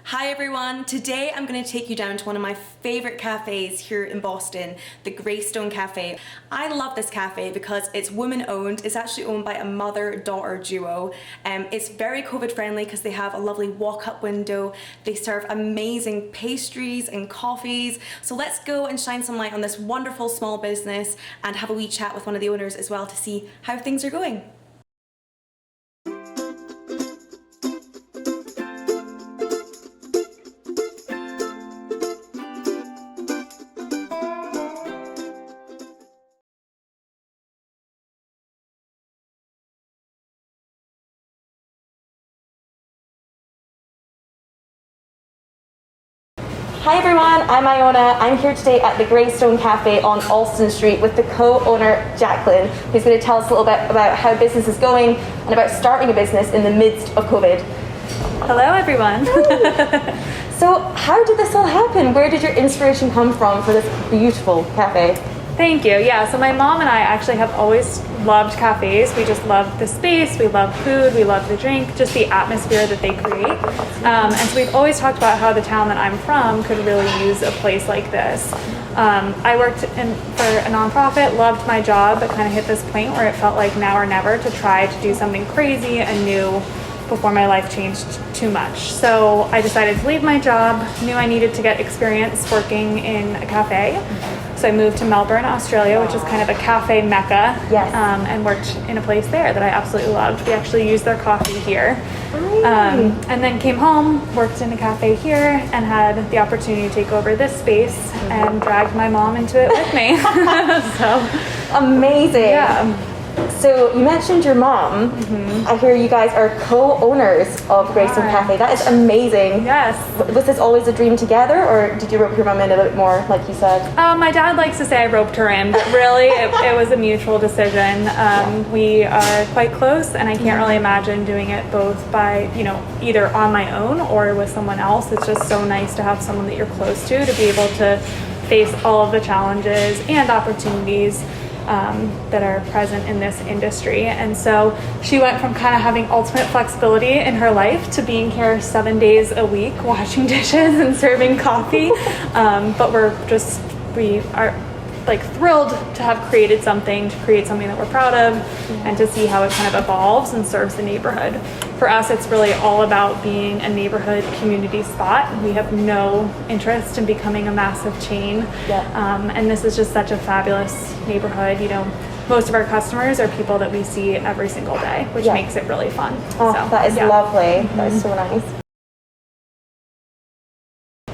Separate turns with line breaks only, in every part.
Hi everyone, today I'm going to take you down to one of my favourite cafes here in Boston, the Greystone Cafe. I love this cafe because it's woman owned, it's actually owned by a mother-daughter duo. It's very COVID friendly because they have a lovely walk-up window, they serve amazing pastries and coffees. So let's go and shine some light on this wonderful small business and have a wee chat with one of the owners as well to see how things are going. Hi everyone, I'm Iona. I'm here today at the Greystone Cafe on Alston Street with the co-owner Jacqueline, who's going to tell us a little bit about how business is going and about starting a business in the midst of COVID.
Hello everyone.
So how did this all happen? Where did your inspiration come from for this beautiful cafe?
Thank you. Yeah, so my mom and I actually have always loved cafes. We just love the space, we love food, we love the drink, just the atmosphere that they create. And so we've always talked about how the town that I'm from could really use a place like this. I worked for a nonprofit, loved my job, but kind of hit this point where it felt like now or never to try to do something crazy and new before my life changed too much. So I decided to leave my job, knew I needed to get experience working in a cafe. So I moved to Melbourne, Australia, which is kind of a cafe mecca,
yes.
And worked in a place there that I absolutely loved. We actually used their coffee here. And then came home, worked in a cafe here, and had the opportunity to take over this space and dragged my mom into it with me. So
amazing.
Yeah.
So you mentioned your mom. I hear you guys are co-owners of Greystone Cafe. That is amazing.
Yes.
Was this always a dream together, or did you rope your mom in a little bit more, like you said?
My dad likes to say I roped her in, but really it was a mutual decision. We are quite close, and I can't really imagine doing it both by, either on my own or with someone else. It's just so nice to have someone that you're close to be able to face all of the challenges and opportunities that are present in this industry. And so she went from kind of having ultimate flexibility in her life to being here 7 days a week, washing dishes and serving coffee. But we are like thrilled to have created something, to create something that we're proud of, and to see how it kind of evolves and serves the neighborhood. For us, it's really all about being a neighborhood community spot. We have no interest in becoming a massive chain. And this is just such a fabulous neighborhood. Most of our customers are people that we see every single day, which makes it really fun.
Oh, so, that is lovely. That is so nice.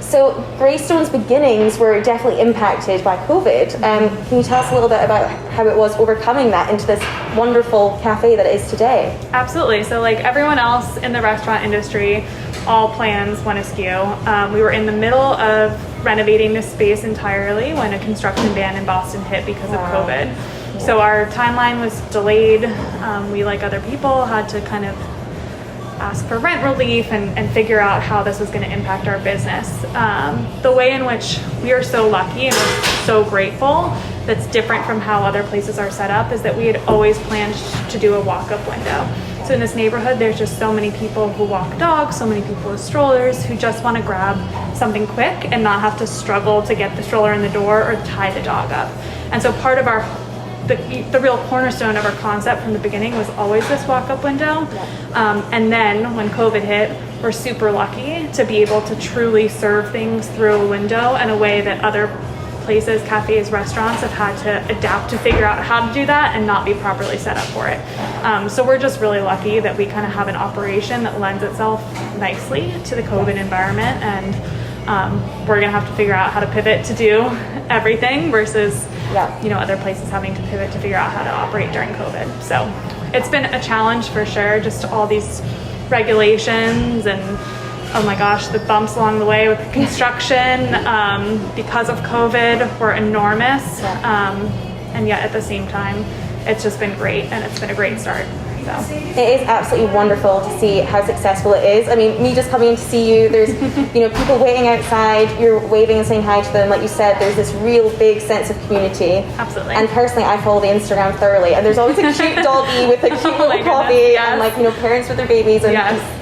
So Greystone's beginnings were definitely impacted by COVID. Can you tell us a little bit about how it was overcoming that into this wonderful cafe that it is today?
Absolutely. So like everyone else in the restaurant industry, all plans went askew. We were in the middle of renovating this space entirely when a construction ban in Boston hit because of COVID. So our timeline was delayed. We, like other people, had to kind of ask for rent relief and figure out how this was going to impact our business. The way in which we are so lucky and we're so grateful that's different from how other places are set up is that we had always planned to do a walk-up window. So in this neighborhood, there's just so many people who walk dogs, so many people with strollers who just want to grab something quick and not have to struggle to get the stroller in the door or tie the dog up. And so part of the real cornerstone of our concept from the beginning was always this walk-up window. And then when COVID hit, we're super lucky to be able to truly serve things through a window in a way that other places, cafes, restaurants have had to adapt to figure out how to do that and not be properly set up for it. So we're just really lucky that we kind of have an operation that lends itself nicely to the COVID environment, and we're gonna have to figure out how to pivot to do everything versus other places having to pivot to figure out how to operate during COVID. So it's been a challenge for sure, just all these regulations and oh my gosh, the bumps along the way with the construction because of COVID were enormous. And yet at the same time, it's just been great, and it's been a great start. So
it is absolutely wonderful to see how successful it is. I mean, me just coming in to see you, there's people waiting outside, you're waving and saying hi to them. Like you said, there's this real big sense of community.
Absolutely.
And personally, I follow the Instagram thoroughly, and there's always a cute doggy with a cute little coffee,
yes.
and like parents with their babies, and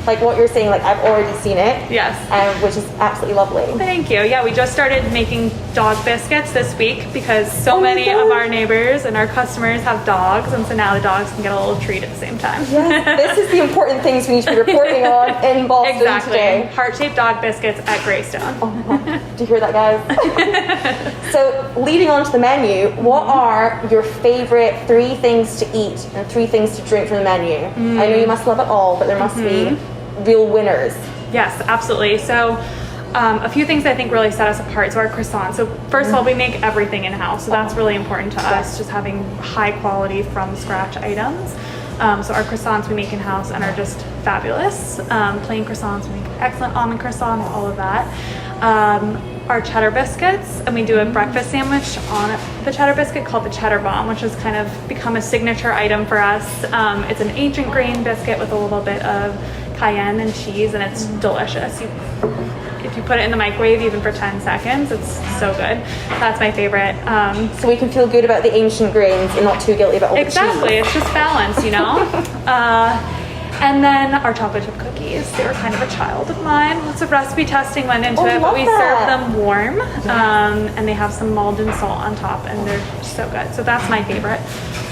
like what you're saying, like I've already seen it.
Yes.
Which is absolutely lovely.
Thank you. Yeah, we just started making dog biscuits this week because so many of our neighbors and our customers have dogs, and so now the dogs can get a little treat at the same time.
Yes, this is the important things we need to be reporting on in Boston today.
Heart-shaped dog biscuits at Greystone.
Oh, do you hear that, guys? So, leading on to the menu, what are your favorite 3 things to eat and 3 things to drink from the menu? I know you must love it all, but there must be real winners.
Yes, absolutely. So a few things I think really set us apart. So our croissants. So first of all, we make everything in-house. So that's really important to us, just having high quality from scratch items. So our croissants we make in-house and are just fabulous. Plain croissants, we make excellent almond croissants, all of that. Our cheddar biscuits, and we do a breakfast sandwich on the cheddar biscuit called the cheddar bomb, which has kind of become a signature item for us. It's an ancient grain biscuit with a little bit of cayenne and cheese, and it's delicious. If you put it in the microwave even for 10 seconds, it's so good. That's my favorite.
So we can feel good about the ancient grains and not too guilty about all the cheese.
Exactly, it's just balance, And then our chocolate chip cookies. They were kind of a child of mine. Lots of recipe testing went into it, but we serve them warm. And they have some Malden salt on top, and they're so good. So that's my favorite.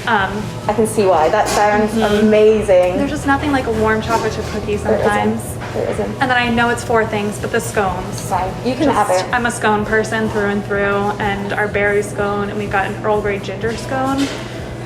I can see why. That sounds amazing.
There's just nothing like a warm chocolate chip cookie sometimes.
There isn't.
And then I know it's 4 things, but the scones.
Right. You can have it.
I'm a scone person through and through, and our berry scone, and we've got an Earl Grey ginger scone,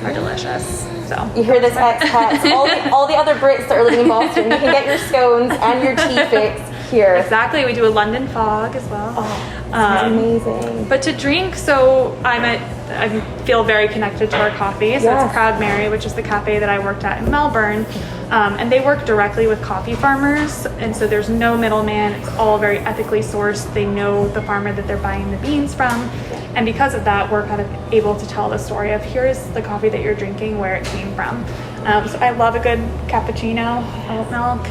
are delicious. So
you hear this, expats? all the other Brits that are living in Boston, you can get your scones and your tea fix here.
Exactly. We do a London fog as well.
Oh, that's amazing.
But to drink, so I feel very connected to our coffee. So it's Proud Mary, which is the cafe that I worked at in Melbourne. And they work directly with coffee farmers. And so there's no middleman. It's all very ethically sourced. They know the farmer that they're buying the beans from. And because of that, we're kind of able to tell the story of here's the coffee that you're drinking, where it came from. So I love a good cappuccino, oat milk.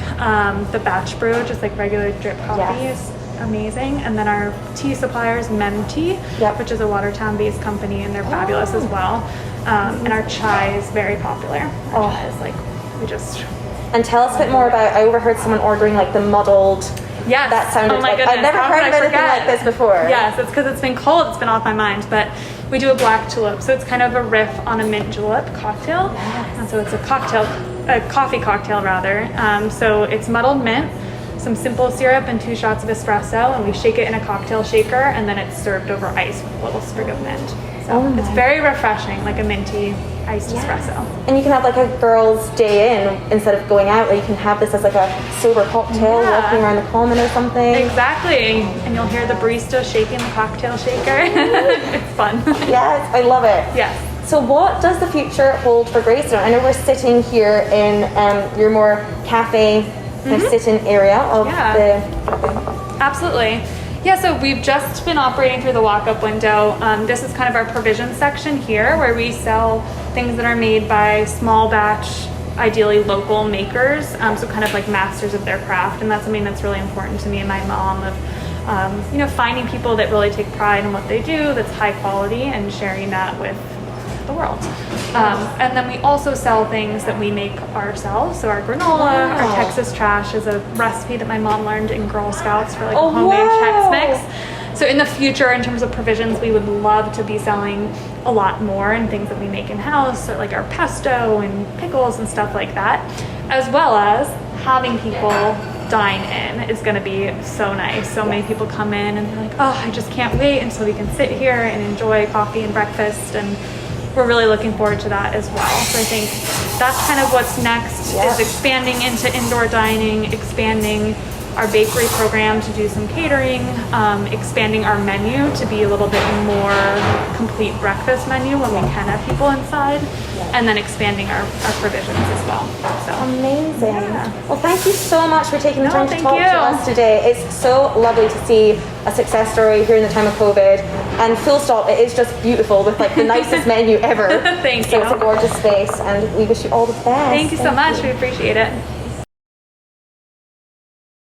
The batch brew, just like regular drip coffee is amazing. And then our tea suppliers, Mem Tea, which is a Watertown-based company, and they're fabulous as well. And our chai is very popular. Our chai is like, we just...
And tell us a bit more about, I overheard someone ordering like the muddled...
Yes.
That sounded
oh my
like,
goodness.
I've never heard of anything like this before.
Yes, it's because it's been cold, it's been off my mind, but we do a black tulip. So it's kind of a riff on a mint julep cocktail. And so it's a coffee cocktail rather. So it's muddled mint, some simple syrup, and 2 shots of espresso, and we shake it in a cocktail shaker, and then it's served over ice with a little sprig of mint. So it's very refreshing, like a minty iced espresso.
And you can have like a girl's day in instead of going out. Like you can have this as like a sober cocktail, walking around the common or something.
Exactly. And you'll hear the barista shaking the cocktail shaker. It's fun.
Yes, I love it.
Yes.
So what does the future hold for Greystone? I know we're sitting here in your more cafe kind of sit-in area of the cafe.
Absolutely. Yeah, so we've just been operating through the walk-up window. This is kind of our provision section here, where we sell things that are made by small batch, ideally local makers, so kind of like masters of their craft. And that's something that's really important to me and my mom, of finding people that really take pride in what they do, that's high quality, and sharing that with the world. And then we also sell things that we make ourselves. So our granola, our Texas trash is a recipe that my mom learned in Girl Scouts for like a homemade Chex Mix. So in the future, in terms of provisions, we would love to be selling a lot more and things that we make in-house, so like our pesto and pickles and stuff like that, as well as having people dine in is going to be so nice. So many people come in and they're like, oh, I just can't wait until we can sit here and enjoy coffee and breakfast, and we're really looking forward to that as well. So I think that's kind of what's next, is expanding into indoor dining, expanding our bakery program to do some catering, expanding our menu to be a little bit more complete breakfast menu when we can have people inside, and then expanding our provisions as well. So
amazing. Well, thank you so much for taking the time to talk to
you.
us today. It's so lovely to see a success story here in the time of COVID. And full stop, it is just beautiful with like the nicest menu ever.
Thank
So
you.
it's a gorgeous space, and we wish you all the best.
Thank you so much. We appreciate it.